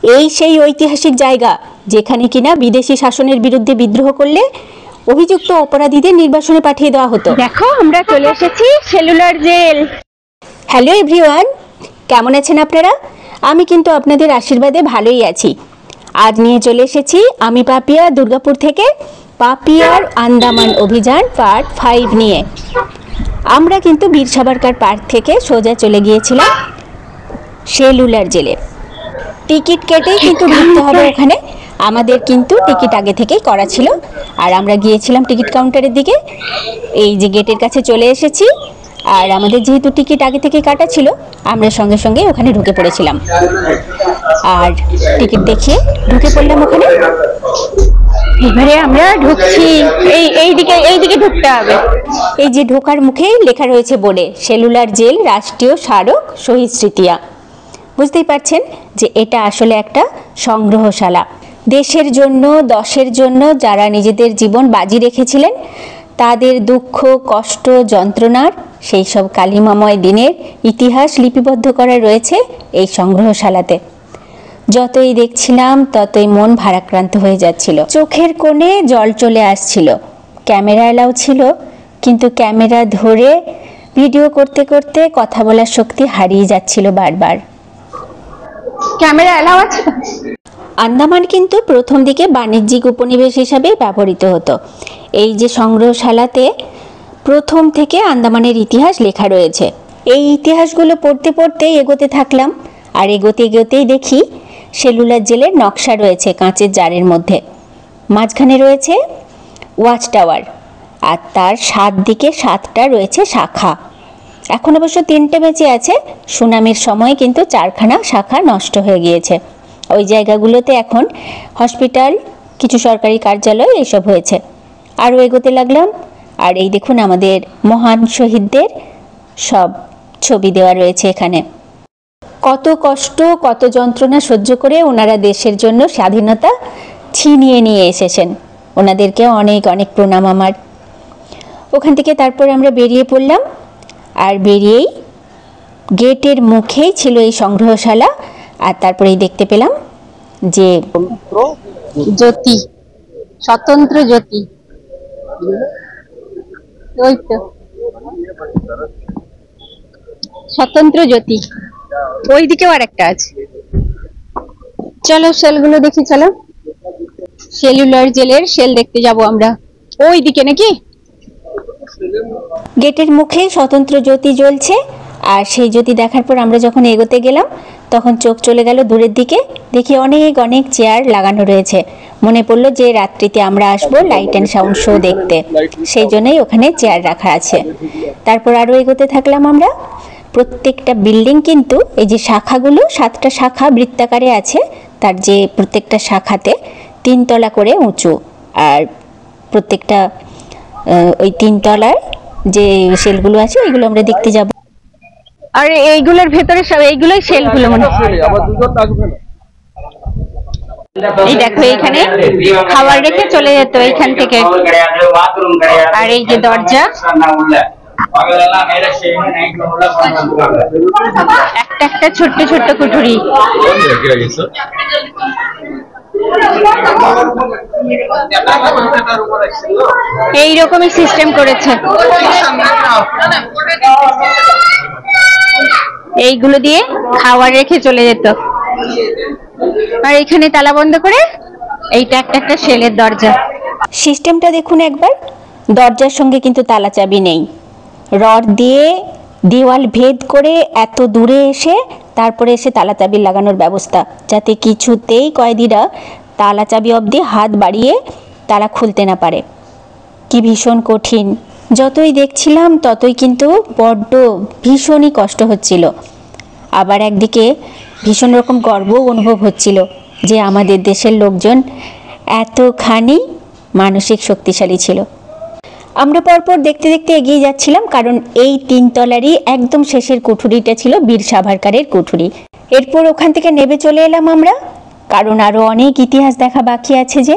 এই সেই ঐতিহাসিক জায়গা যেখানে কিনা বিদেশি শাসনের বিরুদ্ধে বিদ্রোহ করলে অভিযুক্ত অপরাধীদের নির্বাসনে পাঠিয়ে দেওয়া হতো। দেখো আমরা চলে এসেছি সেলুলার জেল। হ্যালো এভরিওয়ান, কেমন আছেন আপনারা? আমি কিন্তু আপনাদের আশীর্বাদে ভালোই আছি। আজ নিয়ে চলে এসেছি আমি পাপিয়া দুর্গাপুর থেকে পাপিয়ার আন্দামান অভিযান পার্ট 5 নিয়ে। আমরা কিন্তু বীর সাভারকার পার্ক থেকে সোজা চলে গিয়েছিলাম সেলুলার জেলে। টিকিট কেটেই কিন্তু ঢুকতে হবে ওখানে। আমাদের কিন্তু টিকিট আগে থেকেই করা ছিল, আর আমরা গিয়েছিলাম টিকিট কাউন্টারের দিকে। এই যে গেটের কাছে চলে এসেছি, আর আমাদের যেহেতু টিকিট আগে থেকে কাটা ছিল, আমরা সঙ্গে সঙ্গে ওখানে ঢুকে পড়েছিলাম আর টিকিট দেখিয়ে ঢুকে পড়লাম ওখানে। এবারে আমরা ঢুকছি, এইদিকে ঢুকতে হবে। এই যে ঢোকার মুখেই লেখা রয়েছে বোর্ডে সেলুলার জেল রাষ্ট্রীয় স্মারক শহীদ স্মৃতিয়া। বুঝতেই পারছেন যে এটা আসলে একটা সংগ্রহশালা। দেশের জন্য, দশের জন্য যারা নিজেদের জীবন বাজি রেখেছিলেন, তাদের দুঃখ, কষ্ট, যন্ত্রণার সেই সব কালিমাময় দিনের ইতিহাস লিপিবদ্ধ করা রয়েছে এই সংগ্রহশালাতে। যতই দেখছিলাম ততই মন ভারাক্রান্ত হয়ে যাচ্ছিল, চোখের কোণে জল চলে আসছিল। ক্যামেরা এলাও ছিল, কিন্তু ক্যামেরা ধরে ভিডিও করতে করতে কথা বলার শক্তি হারিয়ে যাচ্ছিল বারবার। ক্যামেরা এলাও আছে। আন্দামান কিন্তু প্রথম দিকে বাণিজ্যিক উপনিবেশ হিসাবে ব্যবহৃত হতো। এই যে সংগ্রহশালাতে প্রথম থেকে আন্দামানের ইতিহাস লেখা রয়েছে। এই ইতিহাসগুলো পড়তে পড়তে এগোতে থাকলাম, আর এগোতে এগোতেই দেখি সেলুলার জেলের নকশা রয়েছে কাঁচের জারের মধ্যে। মাঝখানে রয়েছে ওয়াচ টাওয়ার, আর তার 7 দিকে 7টা রয়েছে শাখা। এখন অবশ্য 3টে বেঁচে আছে। সুনামির সময় কিন্তু 4খানা শাখা নষ্ট হয়ে গিয়েছে। ওই জায়গাগুলোতে এখন হসপিটাল, কিছু সরকারি কার্যালয় এইসব হয়েছে। আরও এগোতে লাগলাম, আর এই দেখুন আমাদের মহান শহীদদের সব ছবি দেওয়া রয়েছে এখানে। কত কষ্ট, কত যন্ত্রণা সহ্য করে ওনারা দেশের জন্য স্বাধীনতা ছিনিয়ে নিয়ে এসেছেন। ওনাদেরকে অনেক অনেক প্রণাম আমার। ওখান থেকে তারপর আমরা বেরিয়ে পড়লাম, আর বেরিয়েই গেটের মুখেই ছিল এই সংগ্রহশালা। আর তারপরেই দেখতে পেলাম যে জ্যোতি, স্বতন্ত্র জ্যোতি, ওই তো স্বতন্ত্র জ্যোতি। ওইদিকেও আর একটা আছে। চলো সেলগুলো দেখি, চলো সেলুলার জেলের সেল দেখতে যাব আমরা। ওইদিকে নাকি? গেটের মুখে স্বতন্ত্র জ্যোতি জ্বলছে, আর সেই জ্যোতি দেখার পর আমরা যখন এগোতে গেলাম তখন চোখ চলে গেল দূরের দিকে। দেখি অনেক অনেক চেয়ার লাগানো রয়েছে। মনে পড়লো যে রাত্রিতে আমরা আসবো লাইট অ্যান্ড সাউন্ড শো দেখতে, সেই জন্যই ওখানে চেয়ার রাখা আছে। তারপর আরও এগোতে থাকলাম আমরা। প্রত্যেকটা বিল্ডিং কিন্তু এই যে শাখাগুলো, 7টা শাখা বৃত্তাকারে আছে, তার যে প্রত্যেকটা শাখাতে 3 তলা করে উঁচু, আর প্রত্যেকটা ওই 3 তলার যে সেলগুলো আছে এগুলো আমরা দেখতে যাব। আর এইগুলোর ভেতরে সব এইগুলোই সেলগুলো মনে হয়। এই দেখো এখানে খাবার রেখে চলে যেত এইখান থেকে। আর এই যে দরজা, একটা একটা ছোট্ট ছোট্ট কুঠুরি। এইরকমই সিস্টেম করেছে। এইগুলো দিয়ে খাবার রেখে চলে যেত। আর এখানে তালা বন্ধ করে এইটা একটা একটা সেলের দরজা। সিস্টেমটা দেখুন একবার। দরজার সঙ্গে কিন্তু তালা চাবি নেই। রড দিয়ে দেওয়াল ভেদ করে এত দূরে এসে তারপরে এসে তালা চাবি লাগানোর ব্যবস্থা, যাতে কিছুতেই কয়েদিরা তালা চাবি অবধি হাত বাড়িয়ে তালা খুলতে না পারে। কি ভীষণ কঠিন। যতই দেখছিলাম ততই কিন্তু বড্ড ভীষণই কষ্ট হচ্ছিল। আবার একদিকে ভীষণ রকম গর্বও অনুভব হচ্ছিল যে আমাদের দেশের লোকজন এতখানি মানসিক শক্তিশালী ছিল। আমরা পরপর দেখতে দেখতে এগিয়ে যাচ্ছিলাম, কারণ এই 3 তলারই একদম শেষের কুঠুরিটা ছিল বীর সাভারকারের কুঠুরি। এরপর ওখান থেকে নেমে চলে এলাম আমরা, কারণ আরও অনেক ইতিহাস দেখা বাকি আছে যে।